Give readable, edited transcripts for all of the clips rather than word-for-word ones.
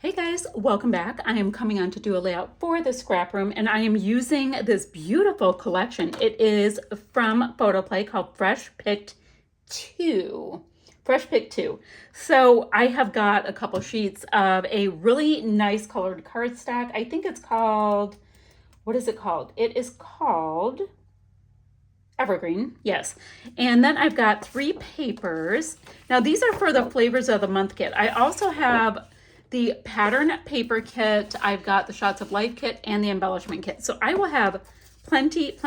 Hey guys, welcome back. I am coming on to do a layout for the scrap room, and I am using this beautiful collection. It is from PhotoPlay called Fresh Picked 2. Fresh Picked 2. So I have got a couple sheets of a really nice colored cardstock. I think it's called, what is it called? It is called Evergreen, yes. And then I've got 3 papers. Now these are for the Flavors of the Month kit. I also have the pattern paper kit, I've got the Shots of Life kit, and the embellishment kit. So I will have plenty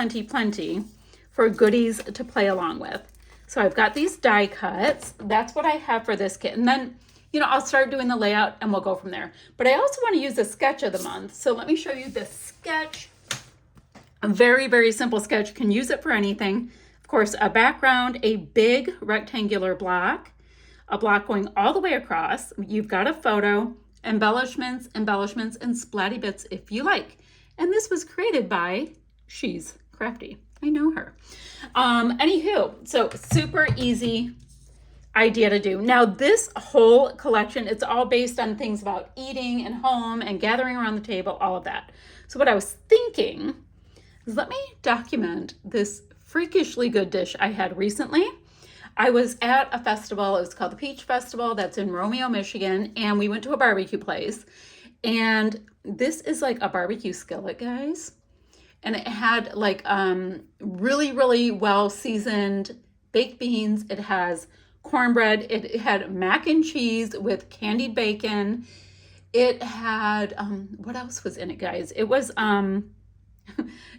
for goodies to play along with. So I've got these die cuts. That's what I have for this kit. And then, I'll start doing the layout and we'll go from there. But I also want to use the sketch of the month. So let me show you the sketch. A very simple sketch. You can use it for anything. Of course, a background, a big rectangular block, a block going all the way across. You've got a photo, embellishments, and splatty bits if you like. And this was created by, she's crafty. I know her. Anywho, so super easy idea to do. Now this whole collection, it's all based on things about eating and home and gathering around the table, all of that. So what I was thinking is let me document this freakishly good dish I had recently. I was at a festival, it was called the Peach Festival, that's in Romeo, Michigan, and we went to a barbecue place. And this is like a barbecue skillet, guys. And it had like really well seasoned baked beans. It has cornbread. It had mac and cheese with candied bacon. It had, what else was in it, guys? It was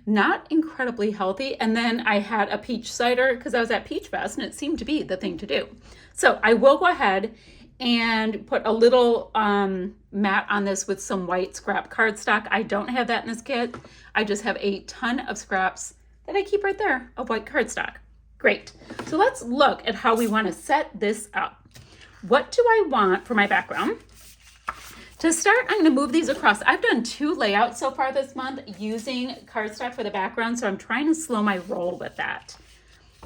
not incredibly healthy. And then I had a peach cider because I was at Peach Fest and it seemed to be the thing to do. So I will go ahead and put a little mat on this with some white scrap cardstock. I don't have that in this kit. I just have a ton of scraps that I keep right there of white cardstock. Great. So let's look at how we want to set this up. What do I want for my background? To start, I'm going to move these across. I've done 2 layouts so far this month using cardstock for the background, so I'm trying to slow my roll with that.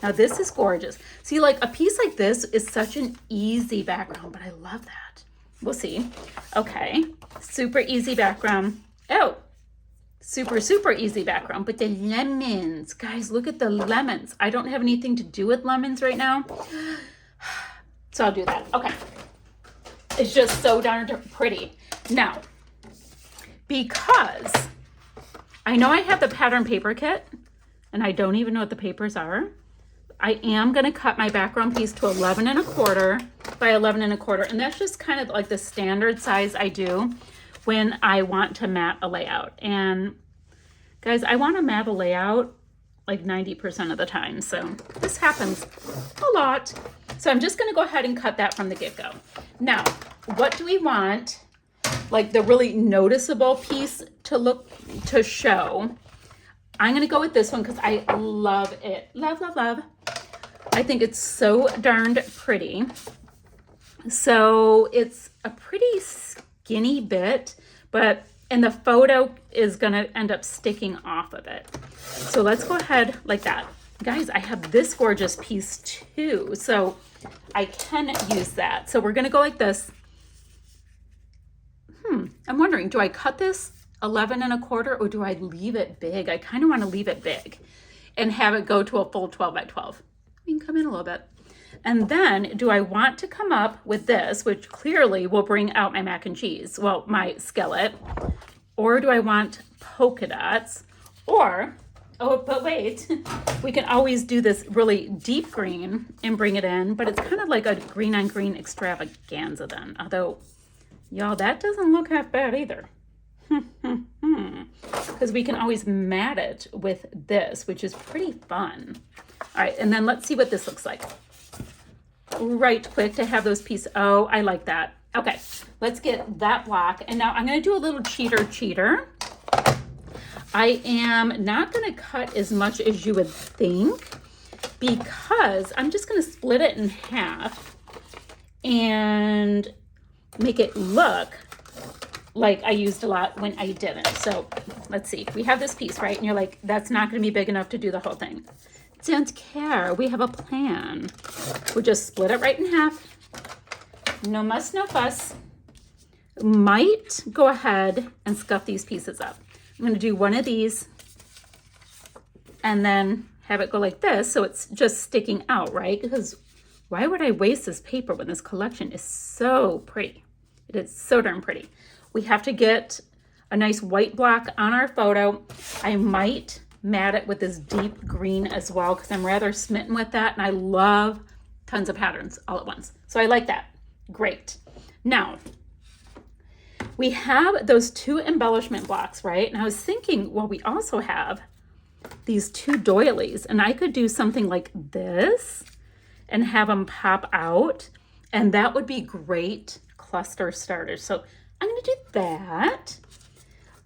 Now this is gorgeous. See, like a piece like this is such an easy background, but I love that. We'll see. Okay, super easy background. Oh, super easy background, but the lemons, guys, look at the lemons. I don't have anything to do with lemons right now, so I'll do that. Okay, it's just so darn pretty. Now, because I know I have the pattern paper kit, and I don't even know what the papers are, I am going to cut my background piece to 11 1/4 by 11 1/4, and that's just kind of like the standard size I do when I want to mat a layout. And guys, I want to mat a layout like 90% of the time, so this happens a lot. So I'm just going to go ahead and cut that from the get-go. Now, what do we want? Like the really noticeable piece to show. I'm going to go with this one because I love it. Love. I think it's so darned pretty. So it's a pretty skinny bit, but and the photo is going to end up sticking off of it. So let's go ahead like that. Guys, I have this gorgeous piece too, so I can use that. So we're going to go like this. I'm wondering, do I cut this 11 1/4 or do I leave it big? I kind of want to leave it big and have it go to a full 12 by 12. We can come in a little bit. And then do I want to come up with this, which clearly will bring out my mac and cheese, well, my skillet, or do I want polka dots? Or, oh, but wait, we can always do this really deep green and bring it in, but it's kind of like a green on green extravaganza then, although y'all, that doesn't look half bad either. Because we can always mat it with this, which is pretty fun. All right, and then let's see what this looks like. Right quick to have those pieces. Oh, I like that. Okay, let's get that block. And now I'm going to do a little cheater. I am not going to cut as much as you would think because I'm just going to split it in half and make it look like I used a lot when I didn't. So let's see, we have this piece, right? And you're like, that's not going to be big enough to do the whole thing. Don't care, we have a plan. We'll just split it right in half. No muss, no fuss. might go ahead and scuff these pieces up. I'm going to do one of these and then have it go like this so it's just sticking out, right? Because why would I waste this paper when this collection is so pretty? It is so darn pretty. We have to get a nice white block on our photo. I might mat it with this deep green as well because I'm rather smitten with that, and I love tons of patterns all at once. So I like that. Great. Now, we have those 2 embellishment blocks, right? And I was thinking, well, we also have these 2 doilies, and I could do something like this and have them pop out, and that would be great cluster starters. So I'm going to do that.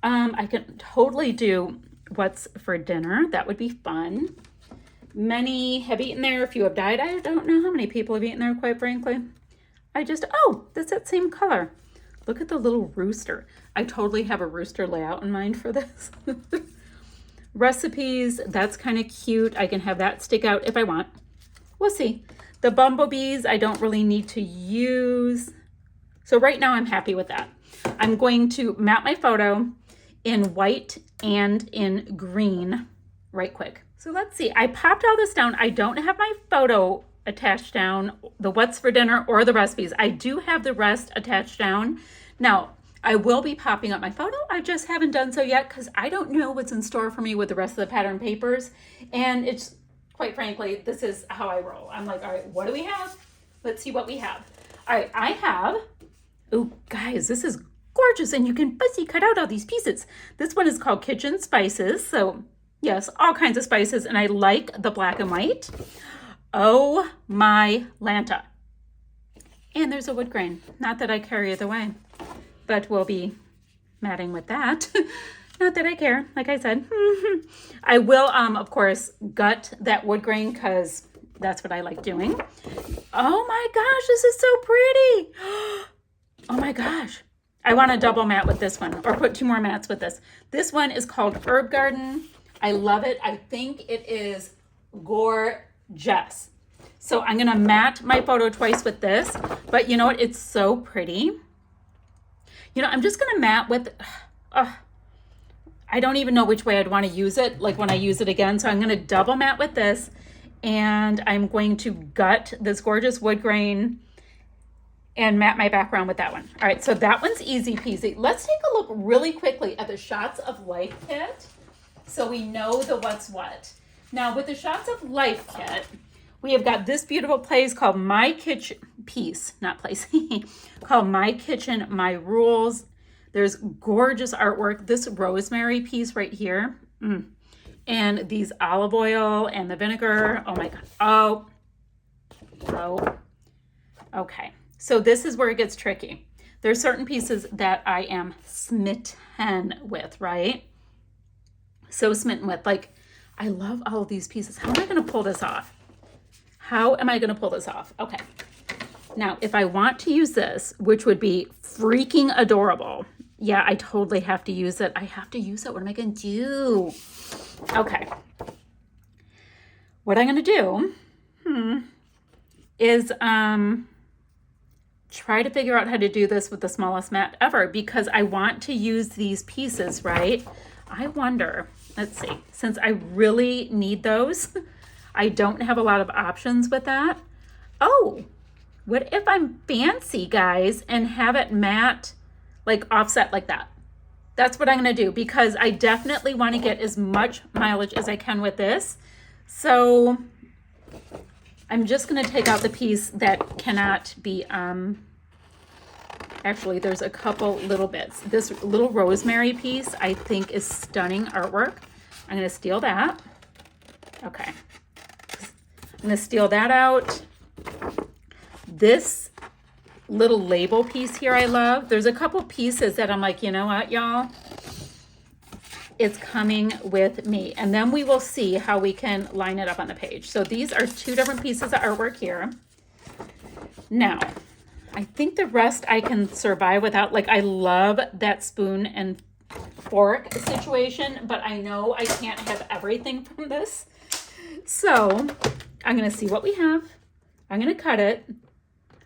I can totally do what's for dinner. That would be fun. Many have eaten there. If you have died, I don't know how many people have eaten there, quite frankly. Oh, that's that same color. Look at the little rooster. I totally have a rooster layout in mind for this. Recipes, that's kind of cute. I can have that stick out if I want. We'll see. The bumblebees, I don't really need to use. So right now I'm happy with that. I'm going to mat my photo in white and in green right quick. So let's see. I popped all this down. I don't have my photo attached down, the what's for dinner or the recipes. I do have the rest attached down. Now, I will be popping up my photo. I just haven't done so yet because I don't know what's in store for me with the rest of the pattern papers. And it's, quite frankly, this is how I roll. I'm like, all right, what do we have? Let's see what we have. All right, I have, oh guys, this is gorgeous, and you can fussy cut out all these pieces. This one is called Kitchen Spices. So yes, all kinds of spices, and I like the black and white. Oh my Lanta. And there's a wood grain. Not that I care either way, but we'll be matting with that. Not that I care, like I said. I will, of course, gut that wood grain because that's what I like doing. Oh my gosh, this is so pretty. Oh my gosh. I want to double mat with this one, or put 2 more mats with this. This one is called Herb Garden. I love it. I think it is gorgeous. So I'm going to mat my photo twice with this, but you know what? It's so pretty. You know, I'm just going to mat with, I don't even know which way I'd want to use it, like when I use it again. So I'm going to double mat with this, and I'm going to gut this gorgeous wood grain and mat my background with that one. All right, so that one's easy peasy. Let's take a look really quickly at the Shots of Life kit so we know the what's what. Now, with the Shots of Life kit, we have got this beautiful place called My Kitchen, called My Kitchen, My Rules. There's gorgeous artwork. This rosemary piece right here. And these olive oil and the vinegar. Oh my God. Oh. Okay. So this is where it gets tricky. There's certain pieces that I am smitten with, right? So smitten with. Like, I love all of these pieces. How am I going to pull this off? How am I going to pull this off? Okay. Now, if I want to use this, which would be freaking adorable. Yeah, I totally have to use it. I have to use it. What am I going to do? Okay. What I'm going to do is try to figure out how to do this with the smallest mat ever, because I want to use these pieces, right? I wonder, let's see, since I really need those, I don't have a lot of options with that. Oh, what if I'm fancy, guys, and have it matte, like offset like that? That's what I'm going to do, because I definitely want to get as much mileage as I can with this. So I'm just going to take out the piece that cannot be, actually there's a couple little bits. This little rosemary piece I think is stunning artwork. I'm going to steal that. Okay. I'm going to steal that out. This little label piece here I love. There's a couple pieces that I'm like, you know what, y'all? It's coming with me. And then we will see how we can line it up on the page. So these are 2 different pieces of artwork here. Now, I think the rest I can survive without. Like, I love that spoon and fork situation, but I know I can't have everything from this. So I'm going to see what we have. I'm going to cut it.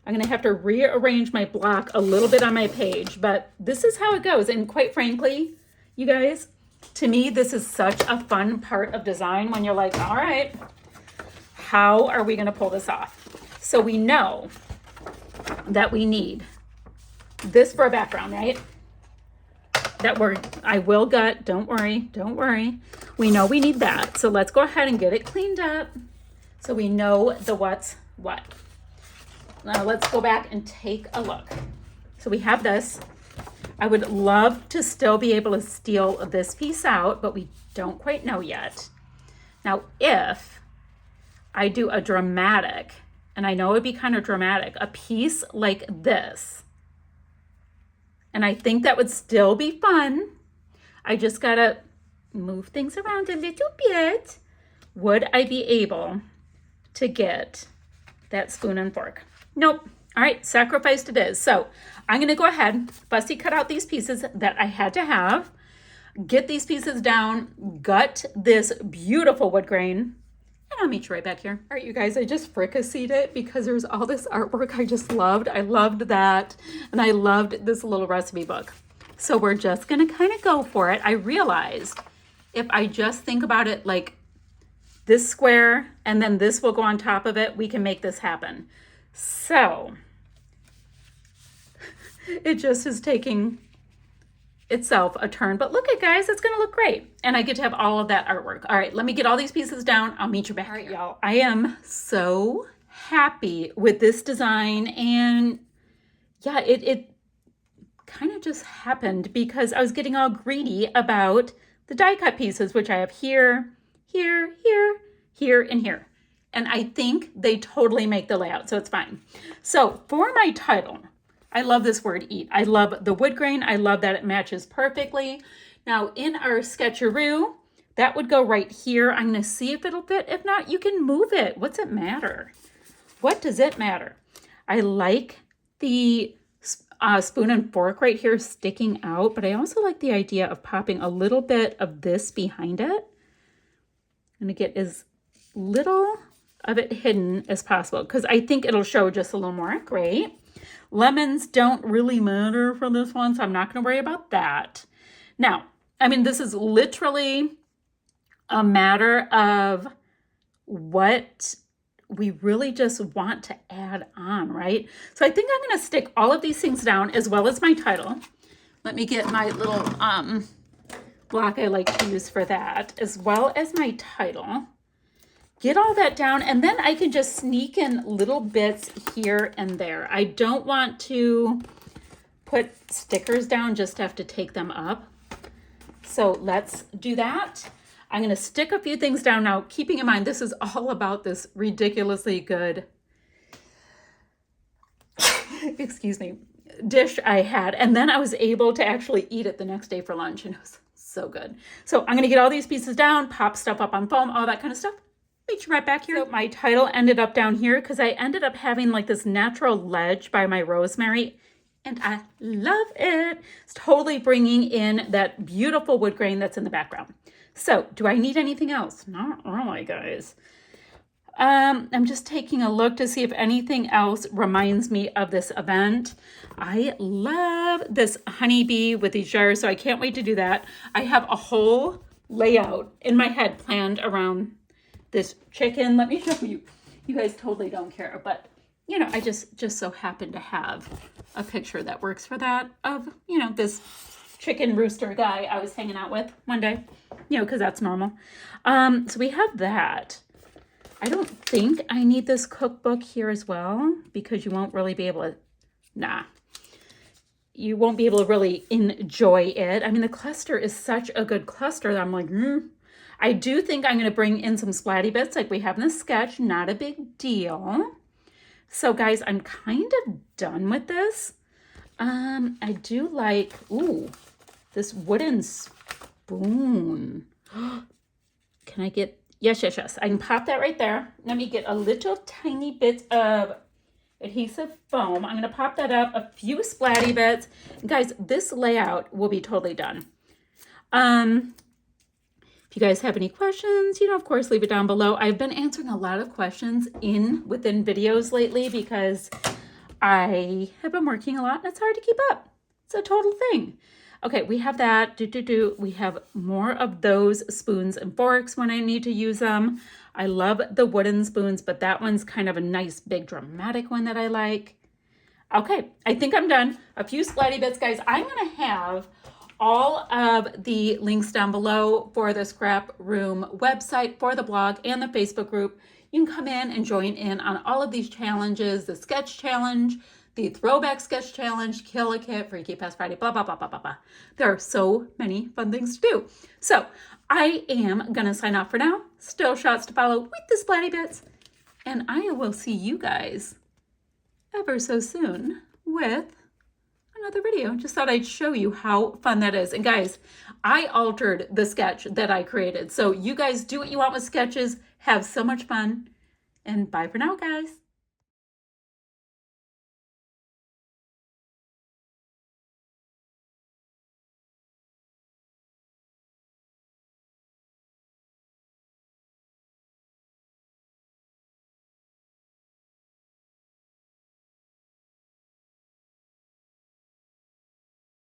I'm going to have to rearrange my block a little bit on my page, but this is how it goes. And quite frankly, you guys, to me, this is such a fun part of design when you're like, all right, how are we going to pull this off? So we know that we need this for a background, right? I will gut, don't worry. We know we need that. So let's go ahead and get it cleaned up so we know the what's what. Now let's go back and take a look. So we have this. I would love to still be able to steal this piece out, but we don't quite know yet. Now, if I do a dramatic, and I know it'd be kind of dramatic, a piece like this, and I think that would still be fun. I just gotta move things around a little bit. Would I be able to get that spoon and fork? Nope. All right, sacrificed it is. So I'm gonna go ahead, fussy cut out these pieces that I had to have, get these pieces down, gut this beautiful wood grain, and I'll meet you right back here. All right, you guys, I just fricasseed it because there's all this artwork I just loved. I loved that, and I loved this little recipe book. So we're just gonna kind of go for it. I realized if I just think about it like this square, and then this will go on top of it, we can make this happen. So it just is taking itself a turn, but look at guys, it's gonna look great. And I get to have all of that artwork. All right, let me get all these pieces down. I'll meet you back. All right, y'all, I am so happy with this design. And yeah, it kind of just happened because I was getting all greedy about the die cut pieces, which I have here, here, here, here, and here. And I think they totally make the layout, so it's fine. So for my title, I love this word eat. I love the wood grain. I love that it matches perfectly. Now in our sketcheroo, that would go right here. I'm gonna see if it'll fit. If not, you can move it. What's it matter? What does it matter? I like the spoon and fork right here sticking out, but I also like the idea of popping a little bit of this behind it. I'm gonna get as little of it hidden as possible because I think it'll show just a little more. Great. Lemons don't really matter for this one, so I'm not going to worry about that. Now, I mean, this is literally a matter of what we really just want to add on, right? So I think I'm going to stick all of these things down as well as my title. Let me get my little block I like to use for that, as well as my title. Get all that down, and then I can just sneak in little bits here and there. I don't want to put stickers down, just have to take them up. So let's do that. I'm gonna stick a few things down now, keeping in mind this is all about this ridiculously good, excuse me, dish I had. And then I was able to actually eat it the next day for lunch, and it was so good. So I'm gonna get all these pieces down, pop stuff up on foam, all that kind of stuff. Meet you right back here. So my title ended up down here because I ended up having like this natural ledge by my rosemary, and I love it. It's totally bringing in that beautiful wood grain that's in the background. So do I need anything else? Not really, guys. I'm just taking a look to see if anything else reminds me of this event. I love this honeybee with these jars, so I can't wait to do that. I have a whole layout in my head planned around this chicken. Let me show you. You guys totally don't care, but you know, I just so happen to have a picture that works for that of, you know, this chicken rooster guy I was hanging out with one day, you know, because that's normal. So we have that. I don't think I need this cookbook here as well because you won't really be able to, you won't be able to really enjoy it. I mean, the cluster is such a good cluster that I'm like, I do think I'm going to bring in some splatty bits like we have in the sketch. Not a big deal. So guys, I'm kind of done with this. I do like, this wooden spoon. Can I get, yes. I can pop that right there. Let me get a little tiny bit of adhesive foam. I'm going to pop that up, a few splatty bits. Guys, this layout will be totally done. If you guys have any questions, you know, of course, leave it down below. I've been answering a lot of questions within videos lately because I have been working a lot and it's hard to keep up. It's a total thing. Okay, we have that. We have more of those spoons and forks when I need to use them. I love the wooden spoons, but that one's kind of a nice, big, dramatic one that I like. Okay, I think I'm done. A few splatty bits, guys. I'm going to have all of the links down below for the ScrapRoom website, for the blog, and the Facebook group. You can come in and join in on all of these challenges, the sketch challenge, the throwback sketch challenge, kill a kit, Freaky Past Friday, blah, blah, blah, blah, blah, blah. There are so many fun things to do. So I am going to sign off for now. Still shots to follow with the splatty bits. And I will see you guys ever so soon with another video. Just thought I'd show you how fun that is. And guys, I altered the sketch that I created. So you guys do what you want with sketches. Have so much fun. And bye for now, guys.